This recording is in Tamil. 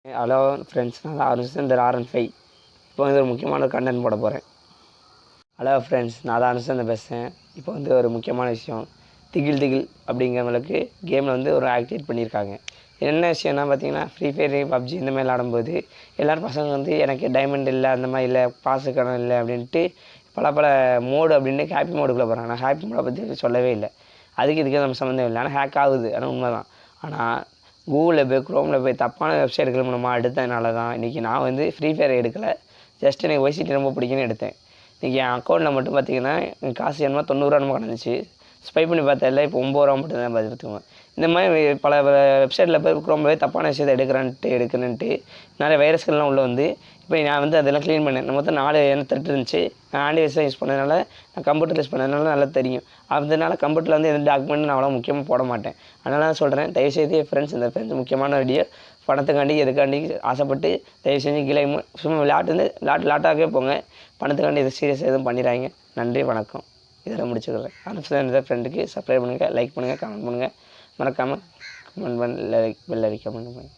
ஹலோ ஃப்ரெண்ட்ஸ், நான் தான் அனுஷன் இந்த R15 இப்போ வந்து ஒரு முக்கியமான கண்டென்ட் போட போகிறேன். ஹலோ ஃப்ரெண்ட்ஸ், நான் தான் அனுஷன் பேசுகிறேன். இப்போ வந்து ஒரு முக்கியமான விஷயம், திகில் திகில் அப்படிங்கிறவங்களுக்கு கேமில் வந்து ஒரு ஆக்டிவேட் பண்ணியிருக்காங்க. என்ன விஷயம்னா பார்த்தீங்கன்னா, ஃப்ரீ ஃபயர், பப்ஜி இந்த மாதிரி விளாடும்போது எல்லோரும் பசங்க வந்து எனக்கு டைமண்ட் இல்லை, அந்த மாதிரி இல்லை, பாசு கடன் இல்லை அப்படின்ட்டு பல மோடு அப்படின்னு ஹாப்பி மோடுக்குள்ளே போகிறாங்க. நான் ஹாப்பி மோடை பற்றி சொல்லவே இல்லை, அதுக்கு இதுக்கு நம்ம சம்மந்தம் இல்லை. ஆனால் ஹேக் ஆகுது, ஆனால் உண்மை தான். ஆனால் கூகுளில் போய் க்ரோமில் போய் தப்பான வெப்சைட்டுகள் மூலமாக எடுத்ததுனால தான் இன்றைக்கி நான் வந்து ஃப்ரீ ஃபயர் எடுக்கலை. ஜஸ்ட் எனக்கு ஒய்சிட்டி ரொம்ப பிடிக்குன்னு எடுத்தேன். இன்றைக்கி என் அக்கௌண்ட்டில் மட்டும் பார்த்திங்கன்னா காசு என்னமோ 90 ரூபா கிடந்துச்சு. ஸ்பை பண்ணி பார்த்ததில்ல, இப்போ 9 ரூபா மட்டும் தான் பார்த்துக்குவேன். இந்த மாதிரி பல வெப்சைட்டில் போய் க்ரோமில் போய் தப்பான விஷயத்தை எடுக்கிறேன்ட்டு நிறைய வைரஸ்கள்லாம் உள்ளே வந்து இப்போ நான் வந்து அதெல்லாம் க்ளீன் பண்ணேன். மொத்தம் 4 த்ரெட் இருந்துச்சு. நான் ஆன்டிவைரஸ் யூஸ் பண்ணதுனால, நான் கம்ப்யூட்டர் யூஸ் பண்ணதுனால நல்லா தெரியும். அதனால கம்ப்யூட்டரில் வந்து எந்த டாக்குமெண்ட் நான் அவ்வளோ முக்கியமாக போட மாட்டேன். அதனால தான் சொல்கிறேன், தயவுசெய்து என் ஃப்ரெண்ட்ஸ், இந்த ஃப்ரெண்ட்ஸ் முக்கியமான வீடியோ பணத்துக்காண்டி எதுக்காண்டி ஆசைப்பட்டு தயவு செஞ்சு கீழே சும்மா விளையாட்டாகவே போங்க. பணத்துக்காண்டி எது சீரியஸ் எதுவும் பண்ணிடுறாங்க. நன்றி, வணக்கம். இதெல்லாம் முடிச்சுக்கிறேன். அடுத்த ஃப்ரெண்டுக்கு சப்ஸ்கிரைப் பண்ணுங்கள், லைக் பண்ணுங்கள், கமெண்ட் பண்ணுங்கள். மறக்காமல் கமெண்ட் பண்ண பெல் ஐக்கான் பண்ணுங்கள்.